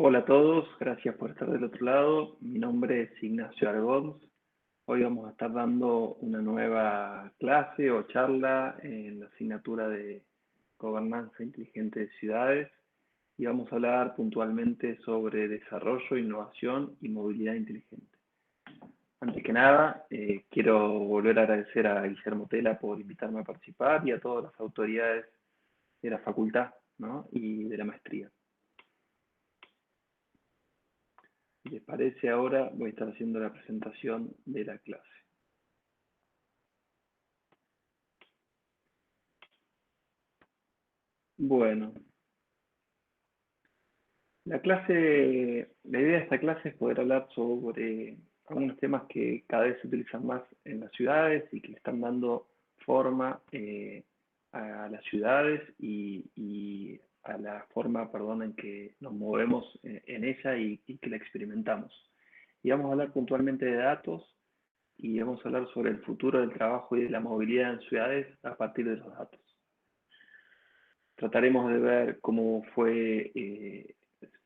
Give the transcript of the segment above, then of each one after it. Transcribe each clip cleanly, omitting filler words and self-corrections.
Hola a todos, gracias por estar del otro lado. Mi nombre es Ignacio Argons. Hoy vamos a estar dando una nueva clase o charla en la asignatura de Gobernanza Inteligente de Ciudades y vamos a hablar puntualmente sobre desarrollo, innovación y movilidad inteligente. Antes que nada, quiero volver a agradecer a Guillermo Tela por invitarme a participar y a todas las autoridades de la facultad, ¿no? y de la maestría. Si les parece, ahora voy a estar haciendo la presentación de la clase. Bueno, la idea de esta clase es poder hablar sobre algunos temas que cada vez se utilizan más en las ciudades y que le están dando forma a las ciudades y a la forma, perdón, en que nos movemos en ella y que la experimentamos. Y vamos a hablar puntualmente de datos y vamos a hablar sobre el futuro del trabajo y de la movilidad en ciudades a partir de los datos. Trataremos de ver cómo fue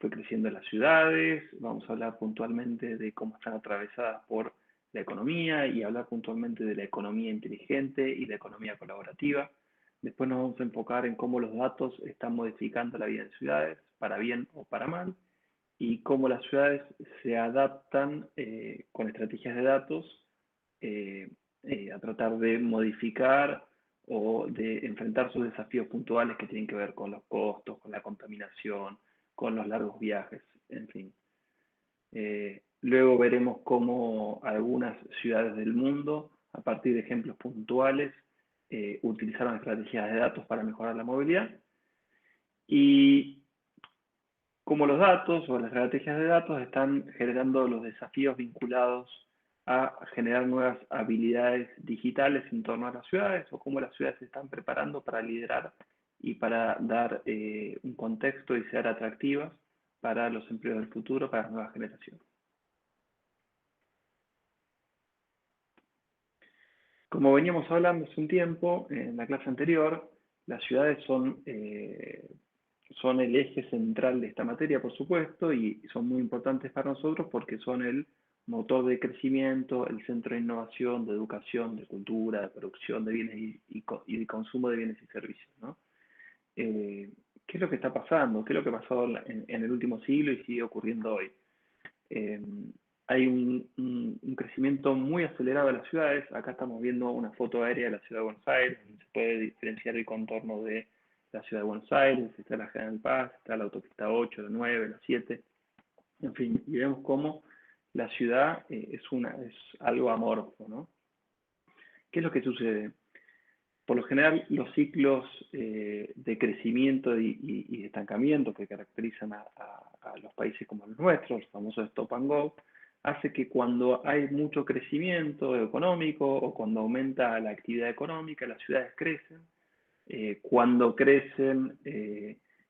creciendo las ciudades, vamos a hablar puntualmente de cómo están atravesadas por la economía y hablar puntualmente de la economía inteligente y la economía colaborativa. Después nos vamos a enfocar en cómo los datos están modificando la vida en ciudades, para bien o para mal, y cómo las ciudades se adaptan con estrategias de datos a tratar de modificar o de enfrentar sus desafíos puntuales que tienen que ver con los costos, con la contaminación, con los largos viajes, en fin. Luego veremos cómo algunas ciudades del mundo, a partir de ejemplos puntuales, utilizaron estrategias de datos para mejorar la movilidad y cómo los datos o las estrategias de datos están generando los desafíos vinculados a generar nuevas habilidades digitales en torno a las ciudades o cómo las ciudades se están preparando para liderar y para dar un contexto y ser atractivas para los empleos del futuro, para las nuevas generaciones. Como veníamos hablando hace un tiempo, en la clase anterior, las ciudades son el eje central de esta materia, por supuesto, y son muy importantes para nosotros porque son el motor de crecimiento, el centro de innovación, de educación, de cultura, de producción de bienes y de consumo de bienes y servicios, ¿no? ¿Qué es lo que está pasando? ¿Qué es lo que ha pasado en el último siglo y sigue ocurriendo hoy? Eh, Hay un crecimiento muy acelerado de las ciudades. Acá estamos viendo una foto aérea de la ciudad de Buenos Aires, donde se puede diferenciar el contorno de la ciudad de Buenos Aires, está la General Paz, está la autopista 8, la 9, la 7, en fin, y vemos cómo la ciudad es algo amorfo, ¿no? ¿Qué es lo que sucede? Por lo general, los ciclos de crecimiento y estancamiento que caracterizan a los países como los nuestros, el famoso stop and go, hace que cuando hay mucho crecimiento económico o cuando aumenta la actividad económica, las ciudades crecen. Cuando crecen,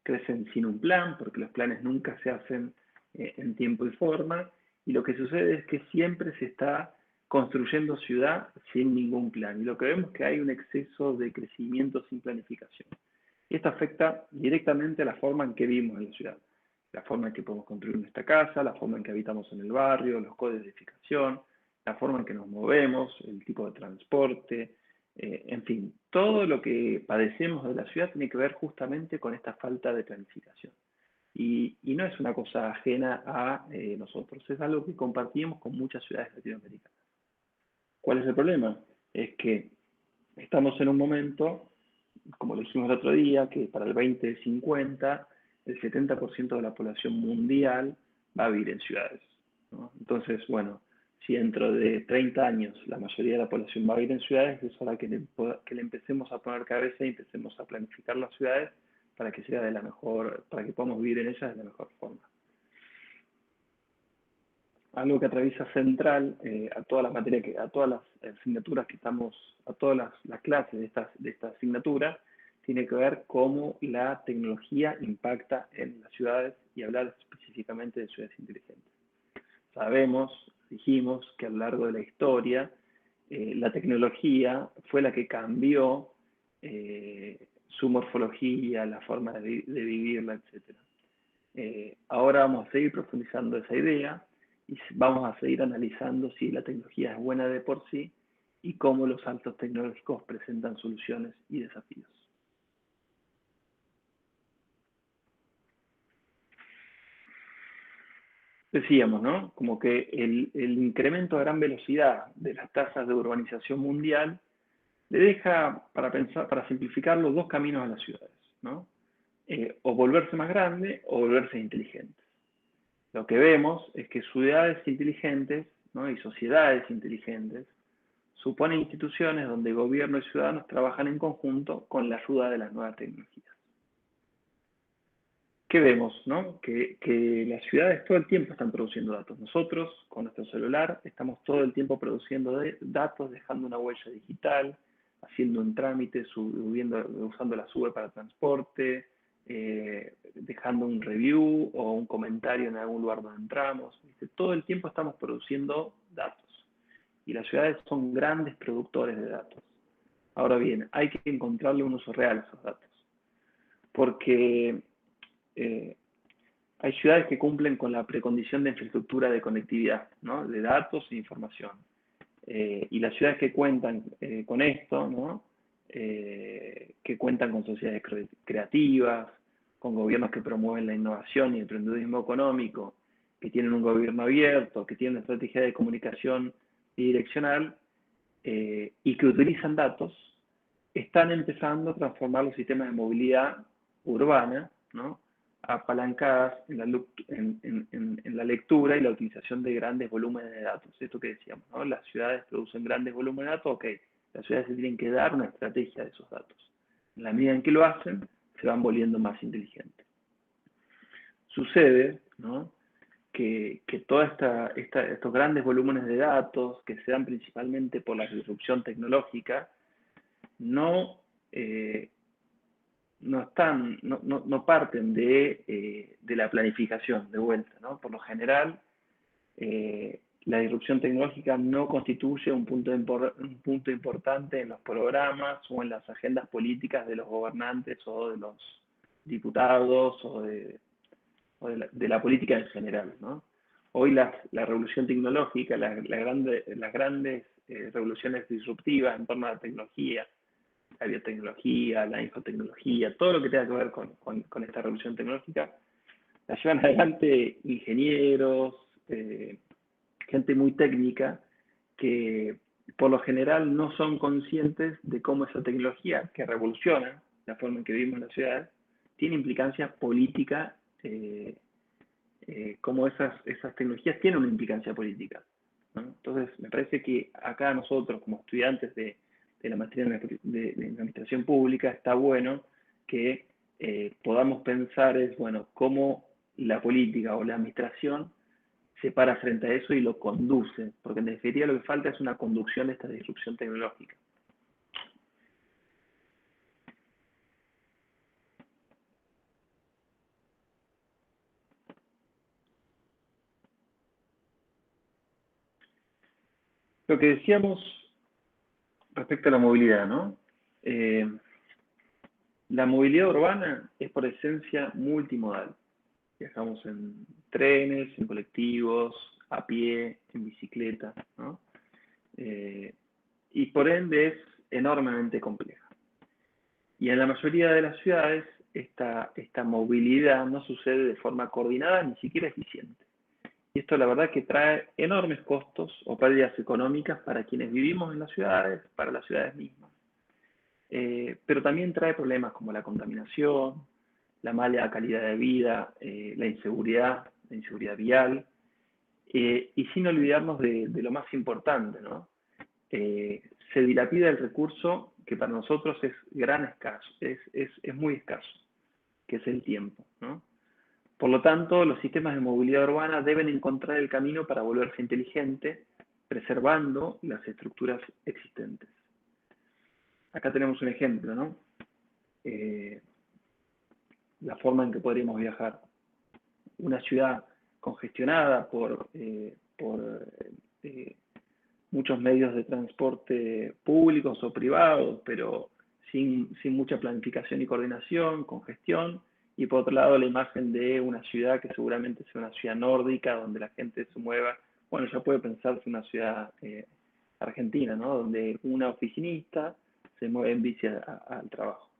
crecen sin un plan, porque los planes nunca se hacen en tiempo y forma, y lo que sucede es que siempre se está construyendo ciudad sin ningún plan, y lo que vemos es que hay un exceso de crecimiento sin planificación. Y esto afecta directamente a la forma en que vivimos en la ciudad, la forma en que podemos construir nuestra casa, la forma en que habitamos en el barrio, los códigos de edificación, la forma en que nos movemos, el tipo de transporte, en fin, todo lo que padecemos de la ciudad tiene que ver justamente con esta falta de planificación. Y no es una cosa ajena a nosotros, es algo que compartimos con muchas ciudades latinoamericanas. ¿Cuál es el problema? Es que estamos en un momento, como lo dijimos el otro día, que para el 2050 el 70% de la población mundial va a vivir en ciudades, ¿no? Entonces, bueno, si dentro de 30 años la mayoría de la población va a vivir en ciudades, es hora que le empecemos a poner cabeza y empecemos a planificar las ciudades para que sea para que podamos vivir en ellas de la mejor forma. Algo que atraviesa central a todas las materias, a todas las asignaturas que estamos, a todas las clases de esta asignatura, tiene que ver cómo la tecnología impacta en las ciudades y hablar específicamente de ciudades inteligentes. Dijimos que a lo largo de la historia, la tecnología fue la que cambió su morfología, la forma de vivirla, etc. Ahora vamos a seguir profundizando esa idea y vamos a seguir analizando si la tecnología es buena de por sí y cómo los saltos tecnológicos presentan soluciones y desafíos. Decíamos, ¿no? Como que el incremento a gran velocidad de las tasas de urbanización mundial le deja, para pensar, para simplificarlo, dos caminos a las ciudades, ¿no? O volverse más grande o volverse inteligentes. Lo que vemos es que ciudades inteligentes, ¿no? Y sociedades inteligentes suponen instituciones donde gobierno y ciudadanos trabajan en conjunto con la ayuda de las nuevas tecnologías. ¿Qué vemos? ¿No? Que las ciudades todo el tiempo están produciendo datos. Nosotros, con nuestro celular, estamos todo el tiempo produciendo datos, dejando una huella digital, haciendo un trámite, usando la sube para transporte, dejando un review o un comentario en algún lugar donde entramos. Todo el tiempo estamos produciendo datos. Y las ciudades son grandes productores de datos. Ahora bien, hay que encontrarle un uso real a esos datos. Porque hay ciudades que cumplen con la precondición de infraestructura de conectividad, ¿no? De datos e información. Y las ciudades que cuentan con esto, ¿no? Que cuentan con sociedades creativas, con gobiernos que promueven la innovación y el emprendedurismo económico, que tienen un gobierno abierto, que tienen una estrategia de comunicación bidireccional y que utilizan datos, están empezando a transformar los sistemas de movilidad urbana, ¿no? Apalancadas en la lectura y la utilización de grandes volúmenes de datos. Esto que decíamos, ¿no? Las ciudades producen grandes volúmenes de datos, ok, las ciudades se tienen que dar una estrategia de esos datos. En la medida en que lo hacen, se van volviendo más inteligentes. Sucede, ¿no? que todos estos grandes volúmenes de datos, que se dan principalmente por la disrupción tecnológica, no, no parten de la planificación de vuelta, ¿no? Por lo general, la disrupción tecnológica no constituye un punto importante en los programas o en las agendas políticas de los gobernantes o de los diputados o de la política en general, ¿no? Hoy la revolución tecnológica, las grandes revoluciones disruptivas en torno a la tecnología, la biotecnología, la infotecnología, todo lo que tenga que ver con esta revolución tecnológica, la llevan adelante ingenieros, gente muy técnica, que por lo general no son conscientes de cómo esa tecnología, que revoluciona la forma en que vivimos en las ciudades, tiene implicancia política, cómo esas tecnologías tienen una implicancia política, ¿no? Entonces, me parece que acá nosotros, como estudiantes de la materia de administración pública, está bueno que podamos pensar bueno, cómo la política o la administración se para frente a eso y lo conduce, porque en definitiva lo que falta es una conducción de esta disrupción tecnológica. Lo que decíamos respecto a la movilidad, ¿no? La movilidad urbana es por esencia multimodal. Viajamos en trenes, en colectivos, a pie, en bicicleta, ¿no? Y por ende es enormemente compleja. Y en la mayoría de las ciudades esta movilidad no sucede de forma coordinada ni siquiera eficiente. Y esto la verdad que trae enormes costos o pérdidas económicas para quienes vivimos en las ciudades, para las ciudades mismas. Pero también trae problemas como la contaminación, la mala calidad de vida, la inseguridad vial, y sin olvidarnos de lo más importante, ¿no? Se dilapida el recurso que para nosotros es escaso, es muy escaso, que es el tiempo, ¿no? Por lo tanto, los sistemas de movilidad urbana deben encontrar el camino para volverse inteligente, preservando las estructuras existentes. Acá tenemos un ejemplo, ¿no? La forma en que podríamos viajar. Una ciudad congestionada por muchos medios de transporte públicos o privados, pero sin mucha planificación y coordinación, congestión, y por otro lado la imagen de una ciudad que seguramente sea una ciudad nórdica, donde la gente se mueva, bueno, ya puede pensarse una ciudad argentina, ¿no? Donde una oficinista se mueve en bici al trabajo.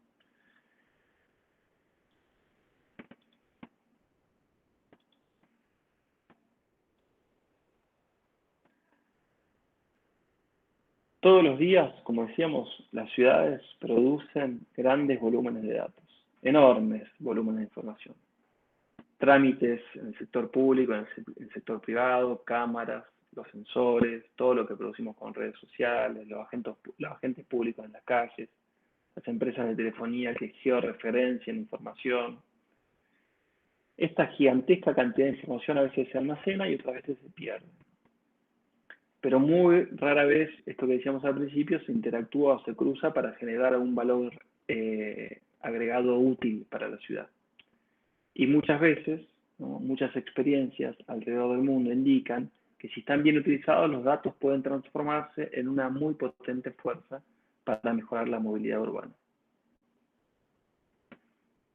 Todos los días, como decíamos, las ciudades producen grandes volúmenes de datos, enormes volúmenes de información. Trámites en el sector público, en el sector privado, cámaras, los sensores, todo lo que producimos con redes sociales, los agentes públicos en las calles, las empresas de telefonía que georreferencian información. Esta gigantesca cantidad de información a veces se almacena y otras veces se pierde. Pero muy rara vez, esto que decíamos al principio, se interactúa o se cruza para generar algún valor agregado útil para la ciudad. Y muchas veces, ¿no? Muchas experiencias alrededor del mundo indican que si están bien utilizados, los datos pueden transformarse en una muy potente fuerza para mejorar la movilidad urbana.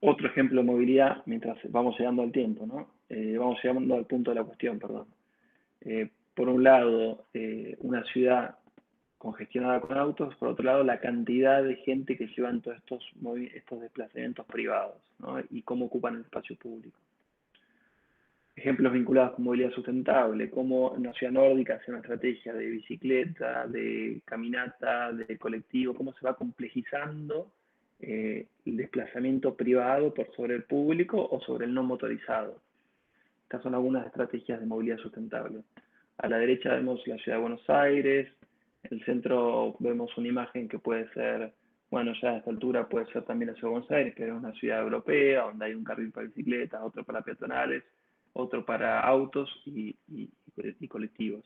Otro ejemplo de movilidad, mientras vamos llegando al tiempo, ¿no? Vamos llegando al punto de la cuestión, perdón. Por un lado, una ciudad congestionada con autos, por otro lado, la cantidad de gente que llevan todos estos desplazamientos privados, ¿no? Y cómo ocupan el espacio público. Ejemplos vinculados con movilidad sustentable, cómo en la ciudad nórdica hace una estrategia de bicicleta, de caminata, de colectivo, cómo se va complejizando el desplazamiento privado por sobre el público o sobre el no motorizado. Estas son algunas estrategias de movilidad sustentable. A la derecha vemos la ciudad de Buenos Aires, en el centro vemos una imagen que puede ser, bueno, ya a esta altura puede ser también la ciudad de Buenos Aires, pero es una ciudad europea, donde hay un carril para bicicletas, otro para peatonales, otro para autos y colectivos.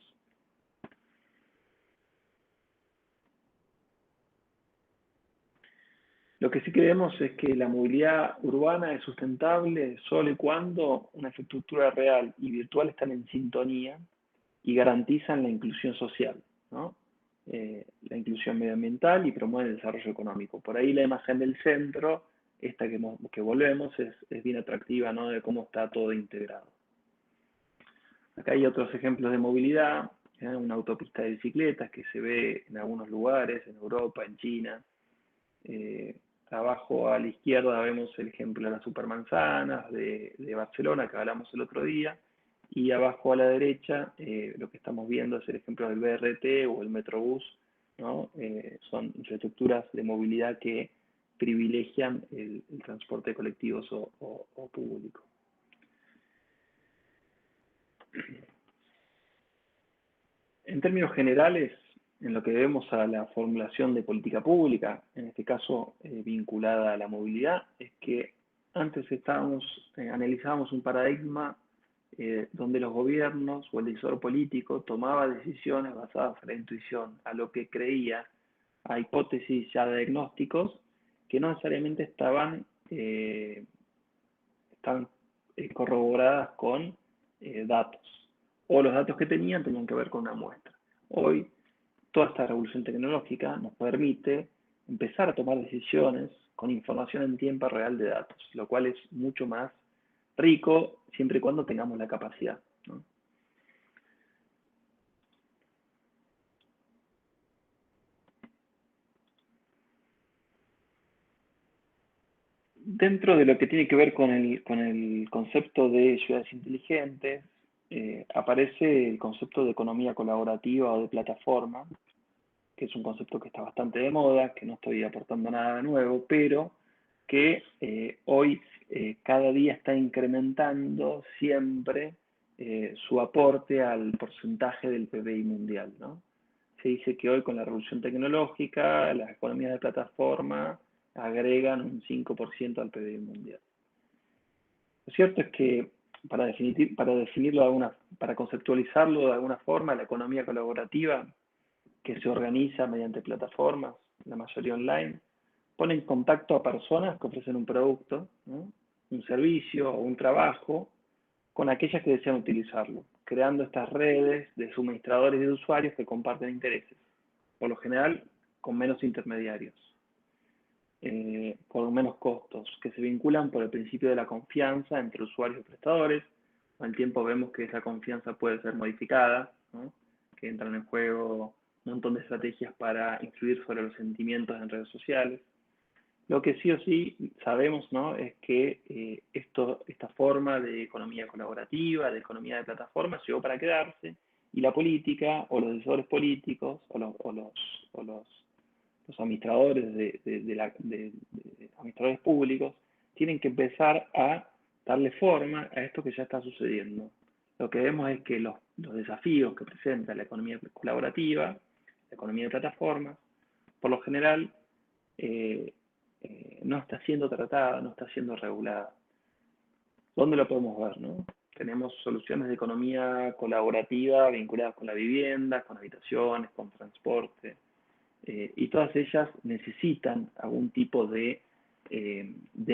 Lo que sí creemos es que la movilidad urbana es sustentable solo y cuando una infraestructura real y virtual están en sintonía y garantizan la inclusión social, ¿no? La inclusión medioambiental y promueven el desarrollo económico. Por ahí la imagen del centro, esta que volvemos, es bien atractiva, ¿no? De cómo está todo integrado. Acá hay otros ejemplos de movilidad, una autopista de bicicletas que se ve en algunos lugares, en Europa, en China. Abajo a la izquierda vemos el ejemplo de las supermanzanas de Barcelona, que hablamos el otro día, y abajo a la derecha lo que estamos viendo es el ejemplo del BRT o el Metrobús, ¿no? Son infraestructuras de movilidad que privilegian el transporte de colectivos o público. En términos generales, en lo que debemos a la formulación de política pública, en este caso vinculada a la movilidad, es que antes analizábamos un paradigma donde los gobiernos o el decisor político tomaba decisiones basadas en la intuición, a lo que creía, a hipótesis ya de diagnósticos que no necesariamente estaban corroboradas con datos, o los datos que tenían que ver con una muestra. Hoy, toda esta revolución tecnológica nos permite empezar a tomar decisiones con información en tiempo real de datos, lo cual es mucho más rico siempre y cuando tengamos la capacidad, ¿no? Dentro de lo que tiene que ver con el concepto de ciudades inteligentes, aparece el concepto de economía colaborativa o de plataforma, que es un concepto que está bastante de moda, que no estoy aportando nada de nuevo, pero que hoy cada día está incrementando siempre su aporte al porcentaje del PBI mundial, ¿no? Se dice que hoy con la revolución tecnológica, las economías de plataforma agregan un 5% al PBI mundial. Lo cierto es que para conceptualizarlo de alguna forma, la economía colaborativa que se organiza mediante plataformas, la mayoría online, pone en contacto a personas que ofrecen un producto, ¿no? Un servicio o un trabajo con aquellas que desean utilizarlo, creando estas redes de suministradores y de usuarios que comparten intereses, por lo general con menos intermediarios. por menos costos, que se vinculan por el principio de la confianza entre usuarios y prestadores. Con el tiempo vemos que esa confianza puede ser modificada, ¿no? Que entran en juego un montón de estrategias para influir sobre los sentimientos en redes sociales. Lo que sí o sí sabemos, ¿no? Es que esta forma de economía colaborativa, de economía de plataformas, llegó para quedarse, y la política, o los decisores políticos, los administradores de administradores públicos, tienen que empezar a darle forma a esto que ya está sucediendo. Lo que vemos es que los desafíos que presenta la economía colaborativa, la economía de plataformas, por lo general, eh, no está siendo tratada, no está siendo regulada. ¿Dónde lo podemos ver, no? Tenemos soluciones de economía colaborativa vinculadas con la vivienda, con habitaciones, con transporte, y todas ellas necesitan algún tipo de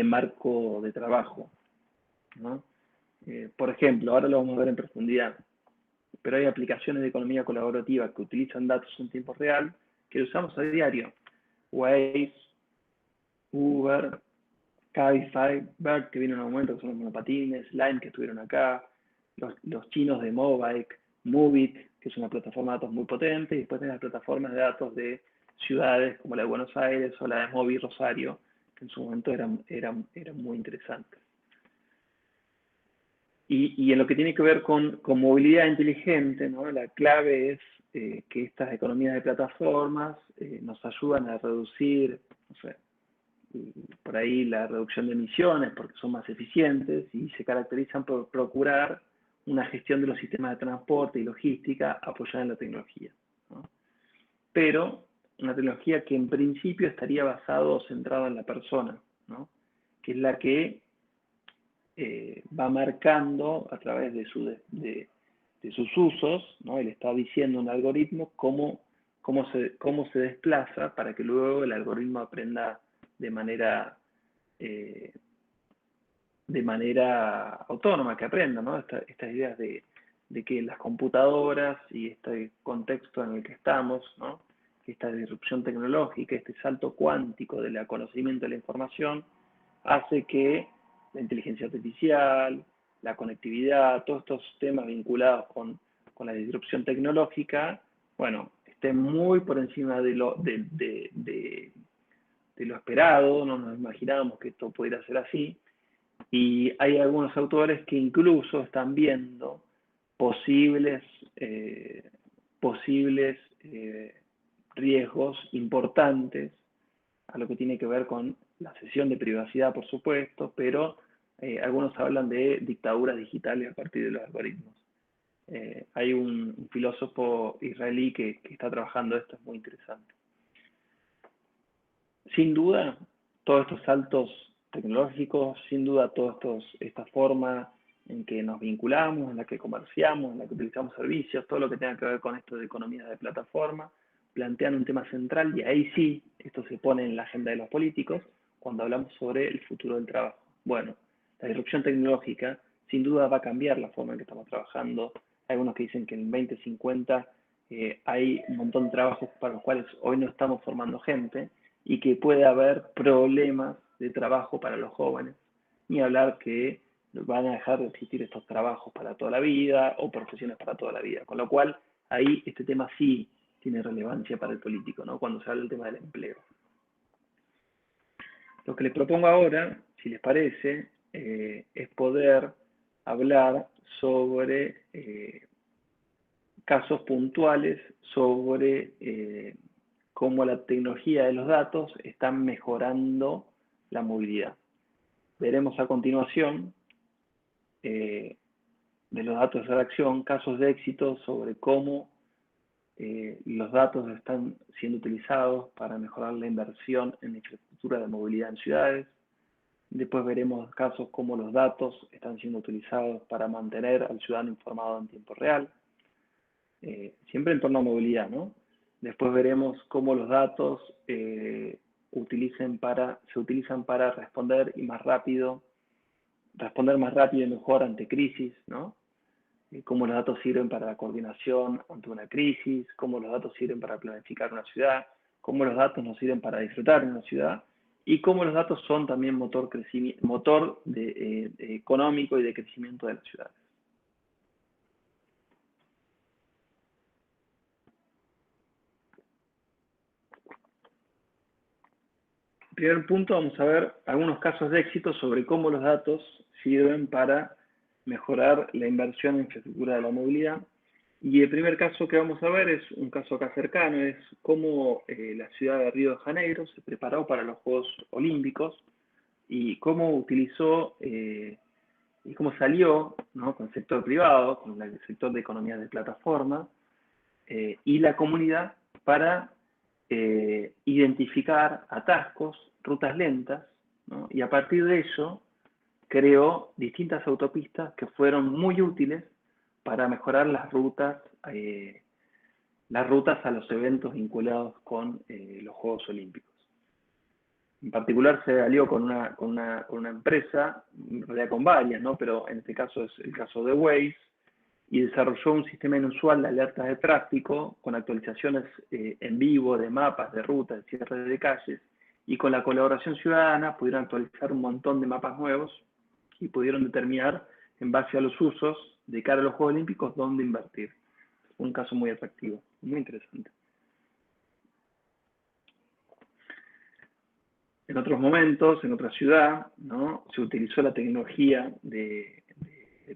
marco de trabajo, ¿no? Por ejemplo, ahora lo vamos a ver en profundidad, pero hay aplicaciones de economía colaborativa que utilizan datos en tiempo real que usamos a diario. Waze, Uber, Cabify, Bird, que vino en aumento, que son los monopatines, Lime, que estuvieron acá, los chinos de Mobike, Movit, que es una plataforma de datos muy potente, y después tenés las plataformas de datos de ciudades como la de Buenos Aires o la de Movi Rosario, que en su momento eran muy interesantes. Y en lo que tiene que ver con movilidad inteligente, ¿no? La clave es que estas economías de plataformas nos ayudan a reducir, no sé, por ahí la reducción de emisiones porque son más eficientes y se caracterizan por procurar una gestión de los sistemas de transporte y logística apoyada en la tecnología, ¿no? Pero una tecnología que en principio estaría basado o centrada en la persona, ¿no? Que es la que va marcando a través de sus usos, ¿no? Él está diciendo a un algoritmo cómo se desplaza para que luego el algoritmo aprenda de manera, eh, autónoma, que aprenda, ¿no? Estas ideas de que las computadoras y este contexto en el que estamos, ¿no? Esta disrupción tecnológica, este salto cuántico del conocimiento de la información, hace que la inteligencia artificial, la conectividad, todos estos temas vinculados con la disrupción tecnológica, bueno, estén muy por encima de lo esperado, no nos imaginábamos que esto pudiera ser así, y hay algunos autores que incluso están viendo posibles, posibles riesgos importantes a lo que tiene que ver con la cesión de privacidad, por supuesto, pero algunos hablan de dictaduras digitales a partir de los algoritmos. Hay un filósofo israelí que está trabajando esto, es muy interesante. Sin duda, todos estos saltos tecnológicos, sin duda, esta forma en que nos vinculamos, en la que comerciamos, en la que utilizamos servicios, todo lo que tenga que ver con esto de economía de plataforma, plantean un tema central, y ahí sí, esto se pone en la agenda de los políticos, cuando hablamos sobre el futuro del trabajo. Bueno, la disrupción tecnológica sin duda va a cambiar la forma en que estamos trabajando. Hay algunos que dicen que en 2050 hay un montón de trabajos para los cuales hoy no estamos formando gente, y que puede haber problemas de trabajo para los jóvenes, ni hablar que van a dejar de existir estos trabajos para toda la vida o profesiones para toda la vida, con lo cual ahí este tema sí tiene relevancia para el político, ¿no? Cuando se habla del tema del empleo. Lo que les propongo ahora, si les parece, es poder hablar sobre casos puntuales sobre cómo la tecnología de los datos está mejorando la movilidad. Veremos a continuación de los datos de redacción casos de éxito sobre cómo los datos están siendo utilizados para mejorar la inversión en infraestructura de movilidad en ciudades. Después veremos casos cómo los datos están siendo utilizados para mantener al ciudadano informado en tiempo real. Siempre en torno a movilidad, ¿no? Después veremos cómo los datos se utilizan para responder más rápido y mejor ante crisis, ¿no? Cómo los datos sirven para la coordinación ante una crisis, cómo los datos sirven para planificar una ciudad, cómo los datos nos sirven para disfrutar en una ciudad, y cómo los datos son también motor económico y de crecimiento de las ciudades. Primer punto, vamos a ver algunos casos de éxito sobre cómo los datos sirven para mejorar la inversión en infraestructura de la movilidad. Y el primer caso que vamos a ver es un caso acá cercano, es cómo la ciudad de Río de Janeiro se preparó para los Juegos Olímpicos y cómo utilizó y cómo salió, ¿no?, con el sector privado, con el sector de economía de plataforma y la comunidad para identificar atascos, rutas lentas, ¿no? Y a partir de eso creó distintas autopistas que fueron muy útiles para mejorar las rutas a los eventos vinculados con los Juegos Olímpicos. En particular se alió con una empresa, en realidad con varias, ¿no?, pero en este caso es el caso de Waze, y desarrolló un sistema inusual de alertas de tráfico con actualizaciones en vivo de mapas, de rutas, de cierres de calles, y con la colaboración ciudadana pudieron actualizar un montón de mapas nuevos y pudieron determinar, en base a los usos de cara a los Juegos Olímpicos, dónde invertir. Un caso muy atractivo, muy interesante. En otros momentos, en otra ciudad, ¿no?, se utilizó la tecnología de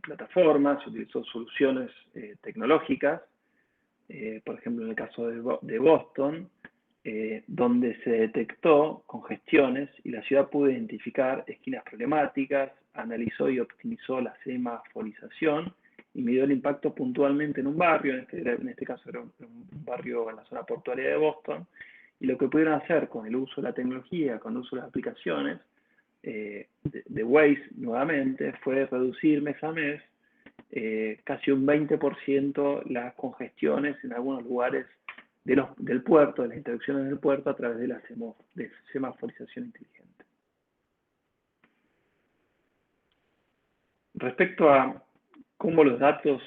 plataformas, se utilizó soluciones tecnológicas, por ejemplo en el caso de Boston, donde se detectó congestiones y la ciudad pudo identificar esquinas problemáticas, analizó y optimizó la semaforización y midió el impacto puntualmente en un barrio, en este caso era un barrio en la zona portuaria de Boston, y lo que pudieron hacer con el uso de la tecnología, con el uso de las aplicaciones, de Waze nuevamente, fue reducir mes a mes casi un 20% las congestiones en algunos lugares del puerto, de las interacciones del puerto a través de la semaforización inteligente. Respecto a cómo los datos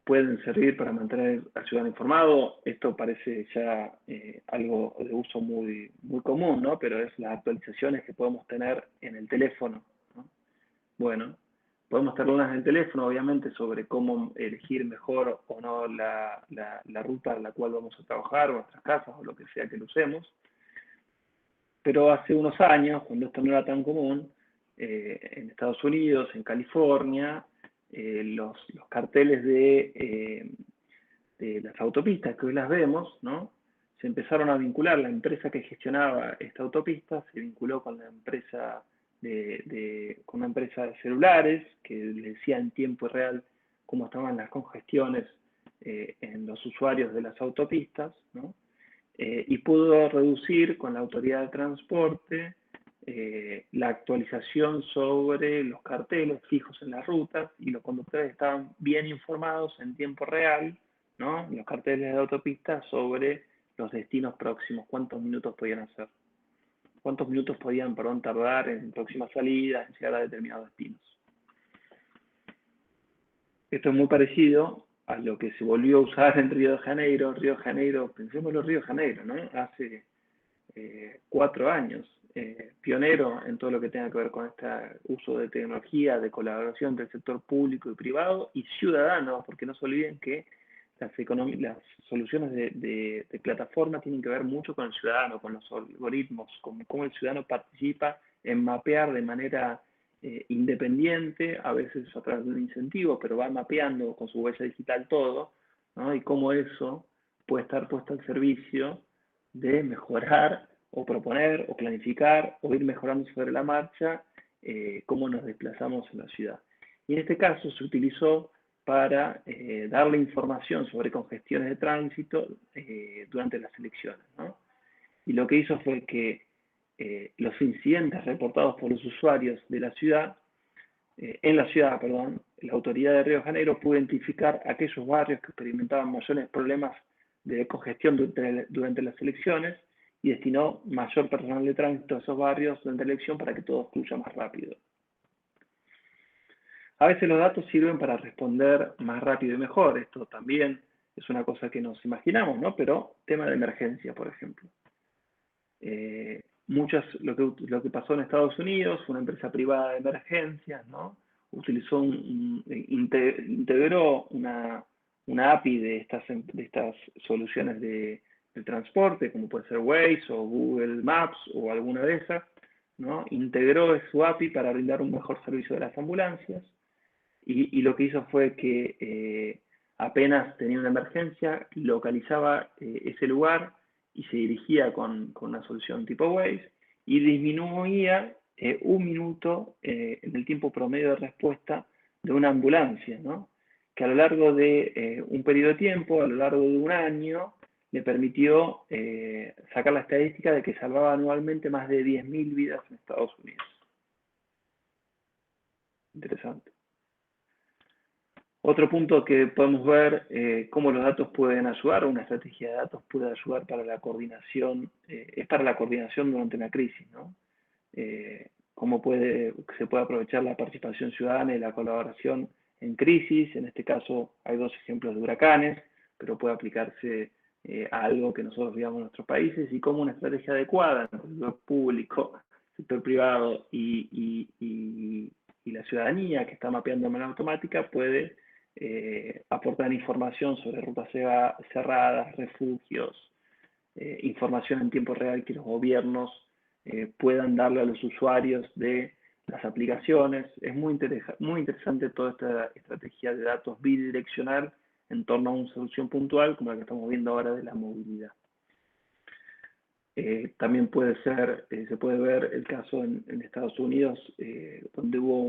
pueden servir para mantener al ciudadano informado, esto parece ya algo de uso muy común, ¿no?, pero es las actualizaciones que podemos tener en el teléfono, ¿no? Bueno, podemos tener unas en el teléfono, obviamente, sobre cómo elegir mejor o no la ruta a la cual vamos a trabajar, o nuestras casas, o lo que sea que lo usemos. Pero hace unos años, cuando esto no era tan común, en Estados Unidos, en California, los carteles de las autopistas que hoy las vemos, ¿no?, se empezaron a vincular. La empresa que gestionaba esta autopista se vinculó con la empresa con una empresa de celulares que le decía en tiempo real cómo estaban las congestiones en los usuarios de las autopistas, ¿no?, y pudo reducir con la autoridad de transporte la actualización sobre los carteles fijos en las rutas, y los conductores estaban bien informados en tiempo real, ¿no?, los carteles de autopista sobre los destinos próximos, cuántos minutos podían hacer, cuántos minutos podían, tardar en próximas salidas, en llegar a determinados destinos. Esto es muy parecido a lo que se volvió a usar en Río de Janeiro. Río de Janeiro, pensémoslo, Río de Janeiro, ¿no?, hace 4 años, pionero en todo lo que tenga que ver con este uso de tecnología, de colaboración entre el sector público y privado y ciudadano, porque no se olviden que las soluciones de plataforma tienen que ver mucho con el ciudadano, con los algoritmos, con cómo el ciudadano participa en mapear de manera independiente, a veces a través de un incentivo, pero va mapeando con su huella digital todo, ¿no?, y cómo eso puede estar puesto al servicio de mejorar o proponer o planificar o ir mejorando sobre la marcha cómo nos desplazamos en la ciudad. Y en este caso se utilizó para darle información sobre congestiones de tránsito durante las elecciones, ¿no? Y lo que hizo fue que los incidentes reportados por los usuarios de la ciudad, la autoridad de Río de Janeiro pudo identificar aquellos barrios que experimentaban mayores problemas de congestión durante las elecciones y destinó mayor personal de tránsito a esos barrios durante la elección para que todo fluya más rápido. A veces los datos sirven para responder más rápido y mejor. Esto también es una cosa que nos imaginamos, ¿no? Pero tema de emergencia, por ejemplo. lo que pasó en Estados Unidos, una empresa privada de emergencias, ¿no? Utilizó integró una API de estas soluciones de transporte, como puede ser Waze o Google Maps o alguna de esas, ¿no? Integró su API para brindar un mejor servicio de las ambulancias y lo que hizo fue que apenas tenía una emergencia, localizaba ese lugar y se dirigía con una solución tipo Waze y disminuía 1 minuto en el tiempo promedio de respuesta de una ambulancia, ¿no? Que a lo largo de un periodo de tiempo, a lo largo de un año, le permitió sacar la estadística de que salvaba anualmente más de 10.000 vidas en Estados Unidos. Interesante. Otro punto que podemos ver, cómo los datos pueden ayudar, una estrategia de datos puede ayudar para la coordinación, es para la coordinación durante una crisis, ¿no? Cómo se puede aprovechar la participación ciudadana y la colaboración en crisis. En este caso hay 2 ejemplos de huracanes, pero puede aplicarse a algo que nosotros vivamos en nuestros países y cómo una estrategia adecuada entre el sector público, sector privado y la ciudadanía que está mapeando de manera automática puede aportar información sobre rutas cerradas, refugios, información en tiempo real que los gobiernos puedan darle a los usuarios de las aplicaciones. Es muy interesante toda esta estrategia de datos bidireccional en torno a una solución puntual como la que estamos viendo ahora de la movilidad. También se puede ver el caso en Estados Unidos, donde hubo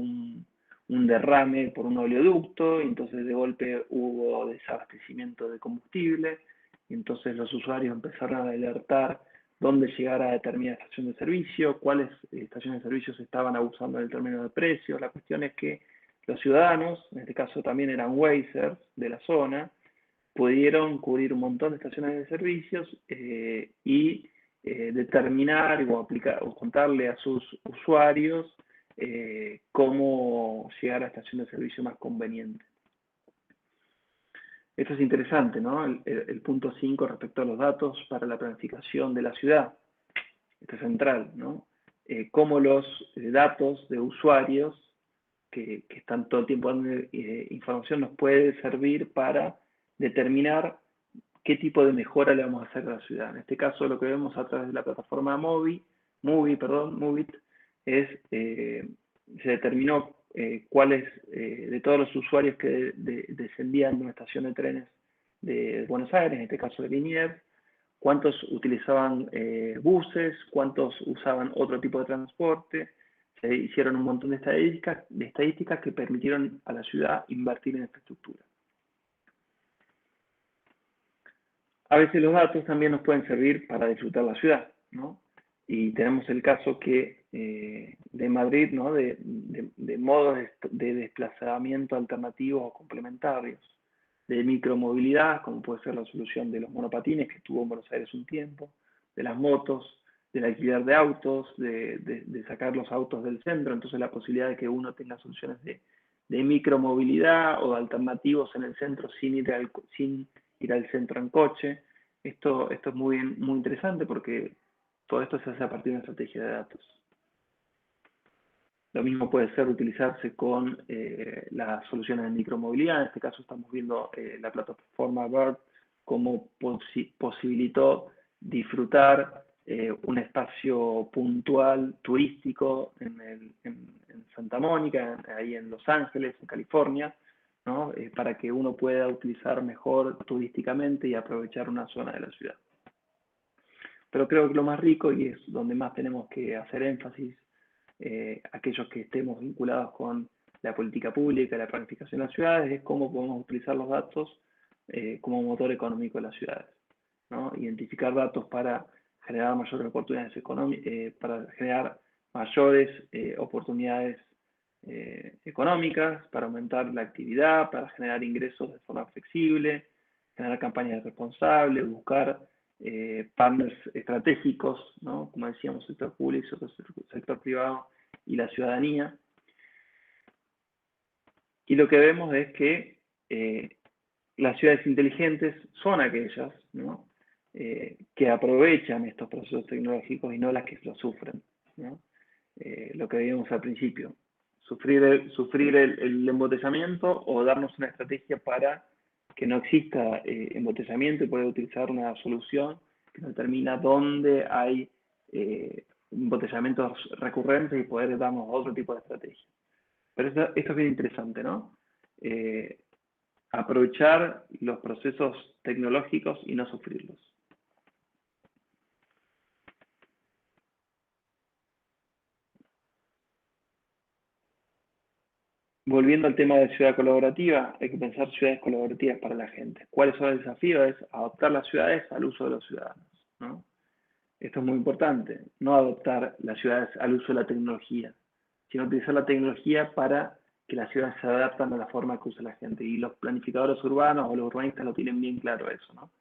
un derrame por un oleoducto, y entonces de golpe hubo desabastecimiento de combustible, y entonces los usuarios empezaron a alertar dónde llegar a determinada estación de servicio, cuáles estaciones de servicio se estaban abusando del término de precio. La cuestión es que los ciudadanos, en este caso también eran Wazers de la zona, pudieron cubrir un montón de estaciones de servicios y determinar o contarle a sus usuarios cómo llegar a la estación de servicio más conveniente. Esto es interesante, ¿no? El punto 5 respecto a los datos para la planificación de la ciudad. Esto es central, ¿no? Cómo los datos de usuarios que están todo el tiempo dando información nos puede servir para determinar qué tipo de mejora le vamos a hacer a la ciudad. En este caso, lo que vemos a través de la plataforma Movit, es se determinó cuáles de todos los usuarios que descendían de una estación de trenes de Buenos Aires, en este caso de Liniers, cuántos utilizaban buses, cuántos usaban otro tipo de transporte. Se hicieron un montón de estadísticas que permitieron a la ciudad invertir en infraestructura. A veces los datos también nos pueden servir para disfrutar la ciudad, ¿no? Y tenemos el caso de Madrid, ¿no? de modos de desplazamiento alternativos o complementarios, de micromovilidad, como puede ser la solución de los monopatines que estuvo en Buenos Aires un tiempo, de las motos, del alquiler de autos, de sacar los autos del centro, entonces la posibilidad de que uno tenga soluciones de micromovilidad o de alternativos en el centro sin ir al centro en coche. Esto es muy interesante porque todo esto se hace a partir de una estrategia de datos. Lo mismo puede ser utilizarse con las soluciones de micromovilidad. En este caso estamos viendo la plataforma Bird cómo posibilitó disfrutar un espacio puntual turístico en Santa Mónica, ahí en Los Ángeles, en California, ¿no? Para que uno pueda utilizar mejor turísticamente y aprovechar una zona de la ciudad. Pero creo que lo más rico, y es donde más tenemos que hacer énfasis, aquellos que estemos vinculados con la política pública, la planificación de las ciudades, es cómo podemos utilizar los datos como motor económico de las ciudades, ¿no? Identificar datos para generar mayores oportunidades económicas, para aumentar la actividad, para generar ingresos de forma flexible, generar campañas responsables, buscar partners estratégicos, ¿no? Como decíamos, sector público, sector privado y la ciudadanía. Y lo que vemos es que las ciudades inteligentes son aquellas, ¿no? que aprovechan estos procesos tecnológicos y no las que los sufren, ¿no? Lo que veíamos al principio, sufrir el embotellamiento o darnos una estrategia para que no exista embotellamiento y poder utilizar una solución que determina dónde hay embotellamientos recurrentes y poder darnos otro tipo de estrategia. Pero esto es bien interesante, ¿no? Aprovechar los procesos tecnológicos y no sufrirlos. Volviendo al tema de ciudad colaborativa, hay que pensar ciudades colaborativas para la gente. ¿Cuáles son los desafíos? Es adaptar las ciudades al uso de los ciudadanos, ¿no? Esto es muy importante, no adaptar las ciudades al uso de la tecnología, sino utilizar la tecnología para que las ciudades se adapten a la forma que usa la gente. Y los planificadores urbanos o los urbanistas lo tienen bien claro eso, ¿no?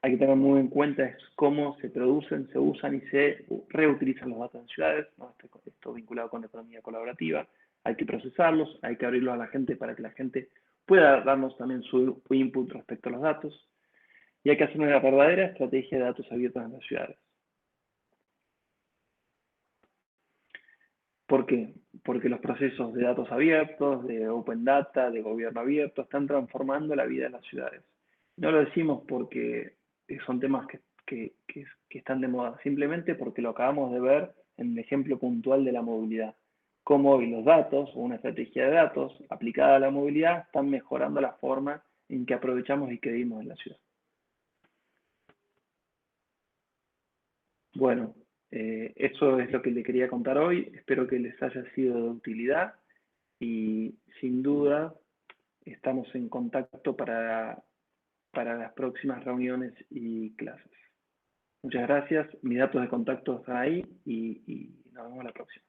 Hay que tener muy en cuenta es cómo se producen, se usan y se reutilizan los datos en ciudades, ¿no? Esto vinculado con la economía colaborativa. Hay que procesarlos, hay que abrirlos a la gente para que la gente pueda darnos también su input respecto a los datos. Y hay que hacer una verdadera estrategia de datos abiertos en las ciudades. ¿Por qué? Porque los procesos de datos abiertos, de open data, de gobierno abierto, están transformando la vida de las ciudades. No lo decimos porque son temas que están de moda, simplemente porque lo acabamos de ver en el ejemplo puntual de la movilidad. Cómo hoy los datos o una estrategia de datos aplicada a la movilidad están mejorando la forma en que aprovechamos y que vivimos en la ciudad. Bueno, eso es lo que le quería contar hoy. Espero que les haya sido de utilidad y sin duda estamos en contacto para las próximas reuniones y clases. Muchas gracias. Mis datos de contacto están ahí y nos vemos la próxima.